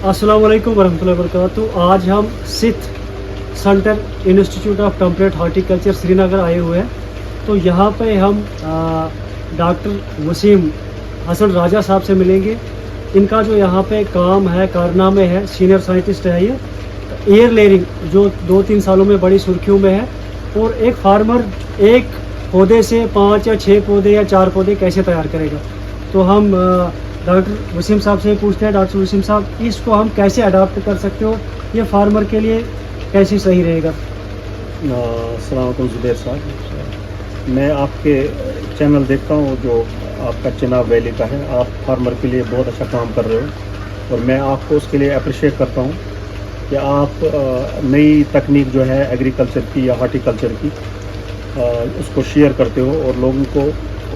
अस्सलाम वालेकुम वरहमतुल्लाहि वबरकातुहू। आज हम Sith centre institute of temperate horticulture Srinagar आए हुए हैं। तो यहाँ पे हम डॉक्टर वसीम हसन राजा साहब से मिलेंगे। इनका जो यहाँ पे काम है, कारनामे है, सीनियर साइंटिस्ट है ये। एयर लेयरिंग जो 2-3 सालों में बड़ी सुर्खियों में है, और एक फार्मर एक पौधे से 5 या 6 पौधे या 4 पौधे कैसे तैयार करेगा। तो हम डॉक्टर वसीम साहब से पूछते हैं, डॉक्टर वसीम साहब, इसको हम कैसे अडाप्ट कर सकते हो, ये फार्मर के लिए कैसे सही रहेगा। अस्सलाम वालेकुम ज़ुबैर साहब, मैं आपके चैनल देखता हूँ जो आपका चिनाब वैली का है। आप फार्मर के लिए बहुत अच्छा काम कर रहे हो और मैं आपको उसके लिए अप्रिशिएट करता हूँ कि आप नई तकनीक जो है एग्रीकल्चर की या हॉर्टिकल्चर की उसको शेयर करते हो और लोगों को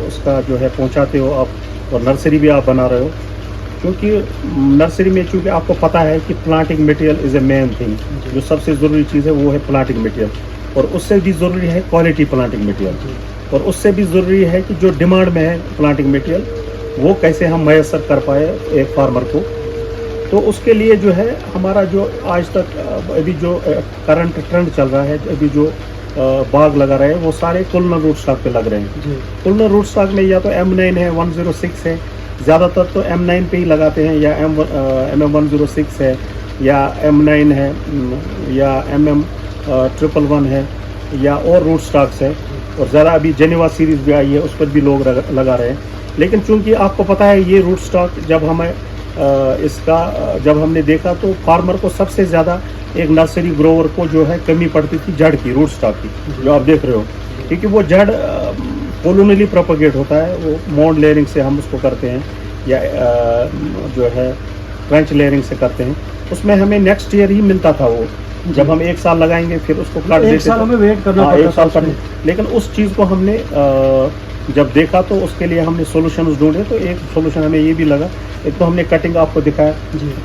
उसका जो है पहुँचाते हो आप, और नर्सरी भी आप बना रहे हो। क्योंकि नर्सरी में चूँकि आपको पता है कि planting material is a main thing, जो सबसे ज़रूरी चीज़ है वो है प्लांटिंग मटेरियल, और उससे भी ज़रूरी है क्वालिटी प्लांटिंग मटेरियल, और उससे भी ज़रूरी है कि जो डिमांड में है प्लांटिंग मटेरियल वो कैसे हम मैसर कर पाए एक फार्मर को। तो उसके लिए जो है हमारा जो आज तक अभी जो करंट ट्रेंड चल रहा है, अभी जो बाग लगा रहे हैं वो सारे कुलनर रूट स्टॉक पे लग रहे हैं। कुलनर रूट स्टॉक में या तो M9 है, 106 है, ज़्यादातर तो M9 पे ही लगाते हैं, या MM106 है, या M9 है, या MM111 है, या और रूट स्टॉक्स है, और ज़रा अभी जेनेवा सीरीज़ भी आई है उस पर भी लोग लगा रहे हैं। लेकिन चूंकि आपको पता है ये रूट स्टॉक जब हमें जब हमने देखा तो फार्मर को सबसे ज़्यादा एक नर्सरी ग्रोवर को जो है कमी पड़ती थी जड़ की, रूट स्टॉक की, जो आप देख रहे हो, क्योंकि वो जड़ कोलोनली प्रोपगेट होता है। वो मॉन्ड लेयरिंग से हम उसको करते हैं, या जो है ट्रेंच लेयरिंग से करते हैं। उसमें हमें नेक्स्ट ईयर ही मिलता था वो, जब हम 1 साल लगाएंगे फिर उसको प्लाट एक साल हमें वेट करना पड़ता था। लेकिन उस चीज़ को हमने जब देखा तो उसके लिए हमने सॉल्यूशंस ढूंढे। तो एक सॉल्यूशन हमें ये भी लगा, एक तो हमने कटिंग आपको दिखाया,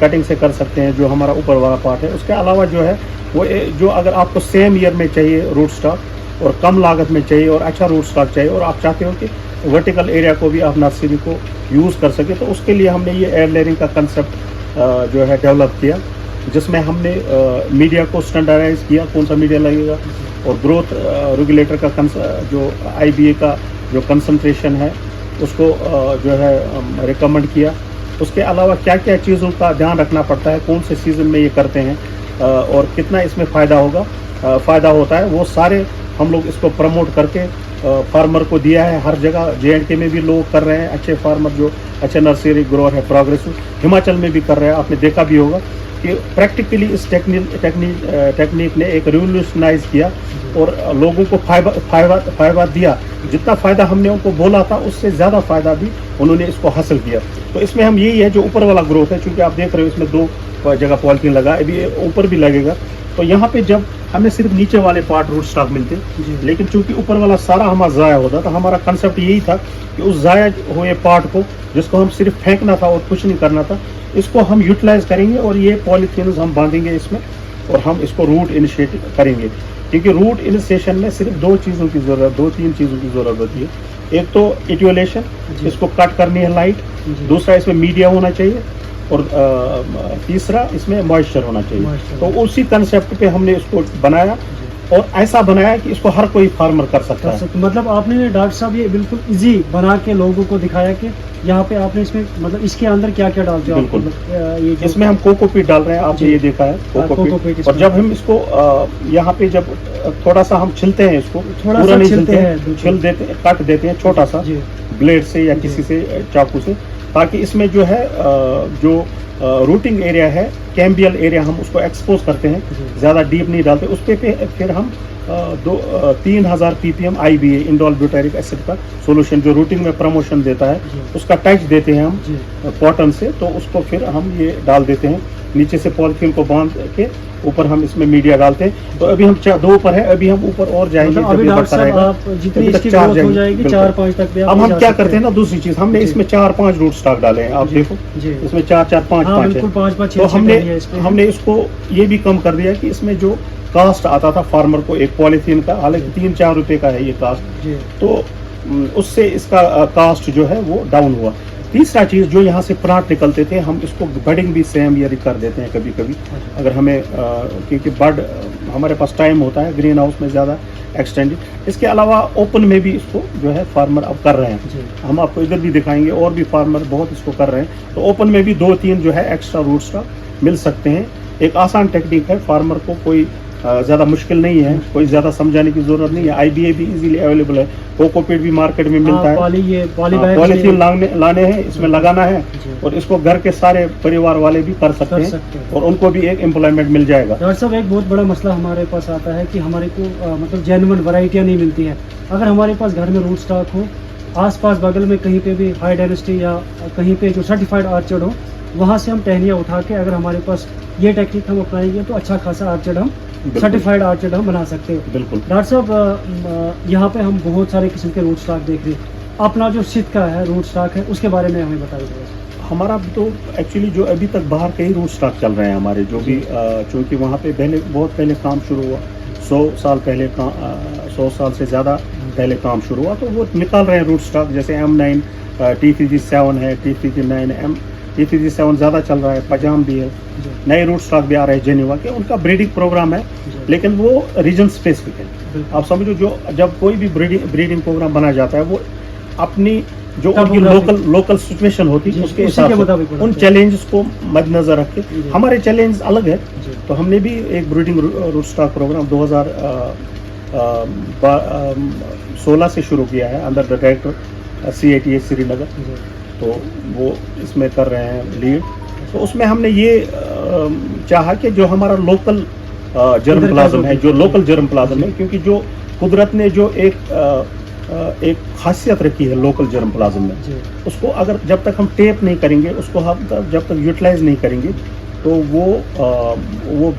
कटिंग से कर सकते हैं जो हमारा ऊपर वाला पार्ट है। उसके अलावा जो है वो जो अगर आपको सेम ईयर में चाहिए रूट स्टॉक और कम लागत में चाहिए और अच्छा रूट स्टॉक चाहिए, और आप चाहते हो कि वर्टिकल एरिया को भी आप नर्सरी को यूज़ कर सके, तो उसके लिए हमने ये एयर लेयरिंग का कंसेप्ट जो है डेवलप किया, जिसमें हमने मीडिया को स्टैंडर्डाइज किया, कौन सा मीडिया लगेगा, और ग्रोथ रेगुलेटर का जो IBA का जो कंसंट्रेशन है उसको जो है रिकमेंड किया। उसके अलावा क्या क्या चीज़ों का ध्यान रखना पड़ता है, कौन से सीज़न में ये करते हैं, और कितना इसमें फ़ायदा होता है, वो सारे हम लोग इसको प्रमोट करके फार्मर को दिया है। हर जगह J&K में भी लोग कर रहे हैं, अच्छे फार्मर जो अच्छे नर्सरी ग्रोअर है, प्रोग्रेसिव हिमाचल में भी कर रहे हैं। आपने देखा भी होगा कि प्रैक्टिकली इस टेक्निक ने एक रिवोल्यूशनाइज किया और लोगों को फ़ायदा दिया। जितना फ़ायदा हमने उनको बोला था उससे ज़्यादा फ़ायदा भी उन्होंने इसको हासिल किया। तो इसमें हम यही है जो ऊपर वाला ग्रोथ है, क्योंकि आप देख रहे हो इसमें 2 जगह पॉलिथीन लगा, अभी ऊपर भी लगेगा। तो यहाँ पे जब हमें सिर्फ नीचे वाले पार्ट रूट स्टॉक मिलते, लेकिन चूंकि ऊपर वाला सारा हमारा ज़ाया होता, तो हमारा कंसेप्ट यही था कि उस ज़ाया हुए पार्ट को, जिसको हम सिर्फ फेंकना था और कुछ नहीं करना था, इसको हम यूटिलाइज करेंगे और ये पॉलीथीन हम बांधेंगे इसमें, और हम इसको रूट इनिशिएट करेंगे। क्योंकि रूट इनिशिएशन में सिर्फ 2 चीज़ों की ज़रूरत, 2-3 चीज़ों की ज़रूरत होती है। एक तो इटियोलेशन, इसको कट करनी है लाइट, दूसरा इसमें मीडिया होना चाहिए, और तीसरा इसमें मॉइस्चर होना चाहिए। तो उसी कंसेप्ट पे हमने इसको बनाया, और ऐसा बनाया कि इसको हर कोई फार्मर कर सकता है। मतलब आपने डॉक्टर साहब ये बिल्कुल इजी बना के लोगों को दिखाया कि यहाँ पे आपने इसमें मतलब इसके अंदर क्या क्या डालते हो। बिल्कुल, ये इसमें हम कोकोपीट डाल रहे हैं, आपने ये देखा है कोकोपीट। और जब हम इसको यहाँ पे जब थोड़ा सा हम छिलते हैं, इसको पूरा नहीं छिलते हैं, छिल देते हैं, काट देते हैं छोटा सा ब्लेड से या किसी से चाकू से, ताकि इसमें जो है जो रूटिंग एरिया है, कैम्बियल एरिया, हम उसको एक्सपोज करते हैं, ज़्यादा डीप नहीं डालते। उस पर फिर हम 3000 ppm IBA indole butyric acid का सॉल्यूशन जो रूटिंग में प्रमोशन देता है, उसका टच देते हैं हम कॉटन से। तो उसको फिर हम ये डाल देते हैं, नीचे से पॉलिथीन को बांध के ऊपर हम इसमें मीडिया डालते हैं। तो अभी हम 2 ऊपर है, अभी हम ऊपर और जाएंगे, अभी डॉक्टर साहब आप जितनी इसकी ग्रोथ हो जाएगी 4-5 तक भी। अब हम क्या करते हैं ना, दूसरी चीज हमने इसमें 4-5 रूट स्टॉक डाले हैं, आप देखो इसमें 4-4-5-5 है। तो हमने इसको ये भी कम कर दिया कि इसमें जो कास्ट आता था फार्मर को एक पॉलीथीन का, हालांकि 3-4 रुपए का है ये कास्ट, तो उससे इसका कास्ट जो है वो डाउन हुआ। तीसरा चीज़ जो यहाँ से प्लांट निकलते थे, हम इसको बडिंग भी सेम ईयर कर देते हैं कभी कभी, अगर हमें क्योंकि बड हमारे पास टाइम होता है ग्रीन हाउस में ज़्यादा एक्सटेंडेड। इसके अलावा ओपन में भी इसको जो है फार्मर अब कर रहे हैं, हम आपको इधर भी दिखाएंगे, और भी फार्मर बहुत इसको कर रहे हैं। तो ओपन में भी 2-3 जो है एक्स्ट्रा रूट स्टॉक मिल सकते हैं। एक आसान टेक्निक है, फार्मर को कोई ज़्यादा मुश्किल नहीं है, कोई ज़्यादा समझाने की ज़रूरत नहीं है। आईबीए भी इजीली अवेलेबल है, कोकोपीट भी मार्केट में मिलता है, पॉलीथीन लाने हैं, इसमें लगाना है, और इसको घर के सारे परिवार वाले भी कर सकते हैं, और उनको भी एक एम्प्लॉयमेंट मिल जाएगा। डॉक्टर साहब, एक बहुत बड़ा मसला हमारे पास आता है कि हमारे को मतलब जेन्युइन वैरायटियाँ नहीं मिलती हैं। अगर हमारे पास घर में रूट स्टॉक हो, आसपास बगल में कहीं पे भी हाई डायनेस्टी या कहीं पे जो सर्टिफाइड आर्चर्ड हो, वहाँ से हम टहनियाँ उठा के अगर हमारे पास ये टेक्निक हम अपनाएंगे तो अच्छा खासा आर्चर्ड हम सर्टिफाइड आर्चर्ड हम बना सकते हैं। बिल्कुल डॉक्टर साहब, यहाँ पे हम बहुत सारे किस्म के रूट स्टॉक देख रहे हैं। अपना जो सिद्ध का है रूट स्टॉक है, उसके बारे में हमें बताइए। हमारा तो एक्चुअली जो अभी तक बाहर के ही रूट स्टॉक चल रहे हैं हमारे, जो भी चूँकि वहाँ पे बहुत पहले काम शुरू हुआ, 100 साल पहले 100 साल से ज़्यादा पहले काम शुरू हुआ, तो वो निकाल रहे हैं रूट स्टॉक। जैसे M9 T3G7 है, T3G9 T3G7 ज़्यादा चल रहा है, पजाम भी है, नए रूट स्टॉक भी आ रहे हैं जेनेवा के। उनका ब्रीडिंग प्रोग्राम है, लेकिन वो रीजन स्पेसिफिक है। आप समझो, जो जब कोई भी ब्रीडिंग प्रोग्राम बना जाता है, वो अपनी जो उनकी लोकल सिचुएशन होती है उसके हिसाब से उन चैलेंजेस को मद्देनजर रख के, हमारे चैलेंज अलग है। तो हमने भी एक ब्रीडिंग रूट स्टॉक प्रोग्राम 2016 से शुरू किया है under the director CATA Srinagar, तो वो इसमें कर रहे हैं लीड। तो उसमें हमने ये चाहा कि जो हमारा लोकल जर्म प्लाज्म है, जो लोकल जर्म प्लाज्म है, क्योंकि जो कुदरत ने जो एक खासियत रखी है लोकल जर्म प्लाज्म में, उसको अगर जब तक हम टेप नहीं करेंगे, उसको हम जब तक यूटिलाइज नहीं करेंगे, तो वो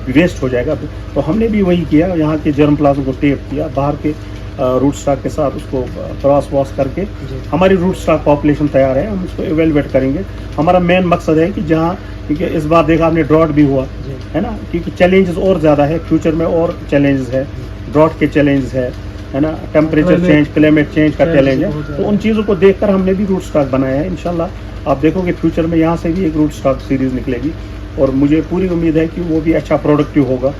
वेस्ट हो जाएगा। तो हमने भी वही किया, यहाँ के जर्म प्लाज्म को टेप किया, बाहर के रूट स्टॉक के साथ उसको क्रॉस वॉश करके हमारी रूट स्टॉक पॉपुलेशन तैयार है, हम उसको इवेलुएट करेंगे। हमारा मेन मकसद है कि जहाँ, क्योंकि इस बार देखा आपने ड्रॉट भी हुआ है ना, क्योंकि चैलेंजेस और ज़्यादा है, फ्यूचर में और चैलेंजेस है, ड्रॉट के चैलेंजेस है ना, टेम्परेचर चेंज, क्लाइमेट चेंज का चैलेंज है। तो उन चीज़ों को देखकर हमने भी रूट स्टॉक बनाया है। इंशाल्लाह आप देखोगे फ्यूचर में यहाँ से भी एक रूट स्टॉक सीरीज़ निकलेगी, और मुझे पूरी उम्मीद है कि वो भी अच्छा प्रोडक्टिव होगा।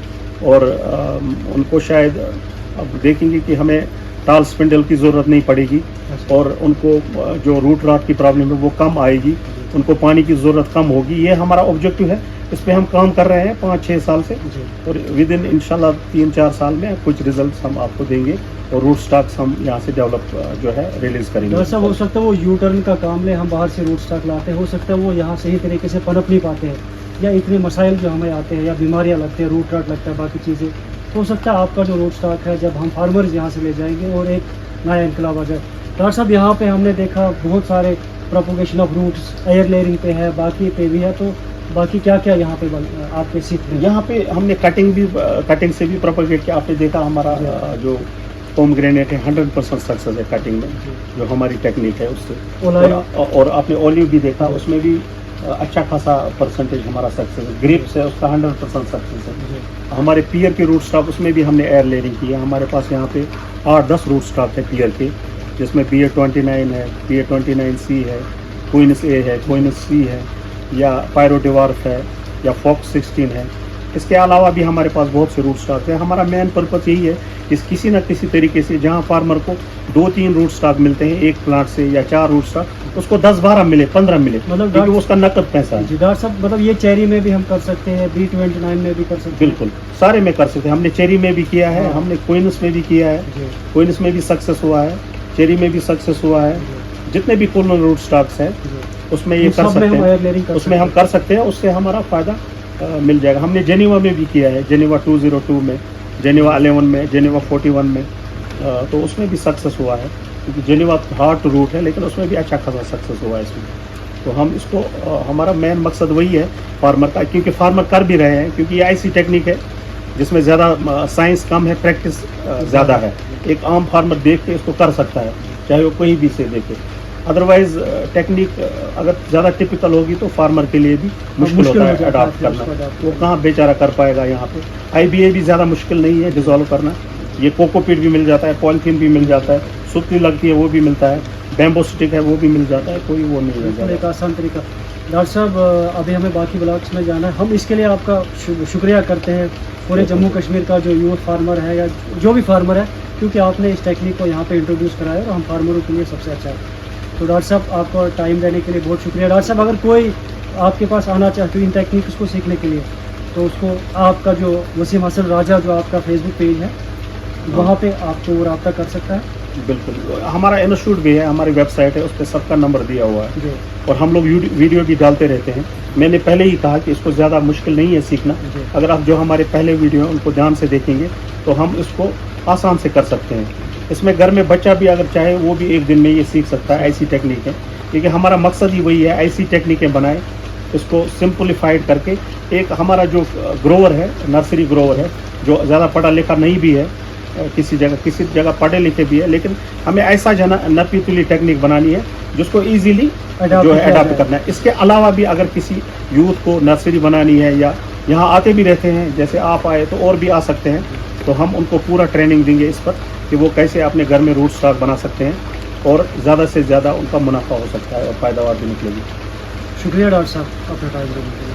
और उनको शायद अब देखेंगे कि हमें टाल स्पिंडल की ज़रूरत नहीं पड़ेगी, और उनको जो रूट रॉट की प्रॉब्लम है वो कम आएगी, उनको पानी की ज़रूरत कम होगी। ये हमारा ऑब्जेक्टिव है, इस पर हम काम कर रहे हैं 5-6 साल से, और विद इन इंशाल्लाह 3-4 साल में कुछ रिजल्ट्स हम आपको देंगे, और रूट स्टॉक्स हम यहाँ से डेवलप जो है रिलीज़ करेंगे। वैसा हो सकता है वो यू टर्न का काम ले, हम बाहर से रूट स्टॉक लाते हैं, हो सकता है वो यहाँ सही तरीके से पनप नहीं पाते हैं, या इतने मसाइल जो हमें आते हैं, या बीमारियाँ लगते हैं, रूट रॉट लगता है, बाकी चीज़ें। तो हो सकता है आपका जो रूट स्टॉक है जब हम फार्मर्स यहाँ से ले जाएंगे और एक नया इनकलाब आ जाए। डॉक्टर साहब, यहाँ पे हमने देखा बहुत सारे propagation of roots air layering पे है, बाकी पे भी है, तो बाकी क्या क्या यहाँ पे आपके सीख रहे हैं? यहाँ पे हमने कटिंग से भी प्रोपोगेट किया। आपने देखा हमारा जो पोमग्रेनेट है 100% सक्सेस है कटिंग में, जो हमारी टेक्निक है उससे। और आपने ओलिव भी देखा, उसमें भी अच्छा खासा परसेंटेज हमारा सक्सेस है। ग्रेप्स है उसका 100% सक्सेस है। हमारे पियर के रूट स्टॉक, उसमें भी हमने एयर लेयरिंग की है। हमारे पास यहाँ पे 8-10 रूट स्टॉक है पियर के, जिसमें BA29 है, BA29C है, क्वीनस A है, क्वीनस C है, या पायरोडिवार्फ है, या फॉक्स 16 है। इसके अलावा भी हमारे पास बहुत से रूट स्टॉक है। हमारा मेन पर्पस यही है कि किसी न किसी तरीके से जहाँ फार्मर को 2-3 रूट स्टॉक मिलते हैं एक प्लांट से, या 4 रूट स्टॉक, उसको 10-12 मिले, 15 मिले, मतलब क्योंकि उसका नकद पैसा है। डॉक्टर साहब, मतलब ये चेरी में भी हम कर सकते हैं, B29 में भी कर सकते हैं? बिल्कुल, सारे में कर सकते हैं। हमने चेरी में भी किया है, हमने क्वीनस में भी किया है, क्वीनस में भी सक्सेस हुआ है, चेरी में भी सक्सेस हुआ है। जितने भी कॉलोनल रूट स्टॉक्स हैं उसमें ये कर सकते हैं, उसमें हम कर सकते हैं, उससे हमारा फ़ायदा मिल जाएगा। हमने जेनेवा में भी किया है, जेनेवा 202 में, जेनेवा 11 में, जेनेवा 41 में, तो उसमें भी सक्सेस हुआ है, क्योंकि जेनेवा हार्ड टू रूट है, लेकिन उसमें भी अच्छा खासा सक्सेस हुआ है इसमें। तो हम इसको हमारा मेन मकसद वही है फार्मर का, क्योंकि फार्मर कर भी रहे हैं, क्योंकि ये ऐसी टेक्निक है जिसमें ज़्यादा साइंस कम है, प्रैक्टिस ज़्यादा है। एक आम फार्मर देख के इसको कर सकता है, चाहे वो कोई भी से देखे। अदरवाइज टेक्निक अगर ज़्यादा टिपिकल होगी तो फार्मर के लिए भी मुश्किल होता है अडॉप्ट करना। वो कहाँ बेचारा कर पाएगा। यहाँ पे IBA भी ज़्यादा मुश्किल नहीं है डिज़ोल्व करना, ये कोकोपीट भी मिल जाता है, पॉलीथीन भी मिल जाता है, सुतली लगती है वो भी मिलता है, बैम्बो स्टिक है वो भी मिल जाता है, कोई वो नहीं बिल्कुल है एक आसान तरीका। डॉक्टर साहब अभी हमें बाकी ब्लॉक्स में जाना है, हम इसके लिए आपका शुक्रिया करते हैं पूरे जम्मू कश्मीर का जो यूथ फार्मर है या जो भी फार्मर है, क्योंकि आपने इस टेक्निक को यहाँ पे इंट्रोड्यूस कराया और हम फार्मरों के लिए सबसे अच्छा है। तो डॉक्टर साहब आपको टाइम देने के लिए बहुत शुक्रिया। डॉक्टर साहब अगर कोई आपके पास आना चाहते हो इन टेक्निक्स को सीखने के लिए, तो उसको आपका जो वसीम हसन राजा जो आपका फेसबुक पेज है वहाँ पे आपको रब्ता कर सकता है। बिल्कुल, हमारा इंस्टीट्यूट भी है, हमारी वेबसाइट है, उस पर सबका नंबर दिया हुआ है जी और हम लोग वीडियो भी डालते रहते हैं। मैंने पहले ही कहा कि इसको ज़्यादा मुश्किल नहीं है सीखना। जी। अगर आप जो हमारे पहले वीडियो हैं उनको ध्यान से देखेंगे तो हम इसको आसान से कर सकते हैं। इसमें घर में बच्चा भी अगर चाहे वो भी एक दिन में ये सीख सकता है, ऐसी टेक्निक है। क्योंकि हमारा मकसद ही वही है, ऐसी टेक्निकें बनाए, इसको सिंपलीफाइड करके। एक हमारा जो ग्रोवर है, नर्सरी ग्रोवर है, जो ज़्यादा पढ़ा लिखा नहीं भी है, किसी जगह पढ़े लिखे भी है, लेकिन हमें ऐसा नपीतुली टेक्निक बनानी है जिसको इजीली जो है अडाप्ट करना है। इसके अलावा भी अगर किसी यूथ को नर्सरी बनानी है या यहाँ आते भी रहते हैं, जैसे आप आए तो और भी आ सकते हैं, तो हम उनको पूरा ट्रेनिंग देंगे इस पर कि वो कैसे अपने घर में रूट स्टॉक बना सकते हैं और ज़्यादा से ज़्यादा उनका मुनाफा हो सकता है और पैदावार भी निकलेगी। शुक्रिया डॉक्टर साहब अपना टाइम देने के लिए।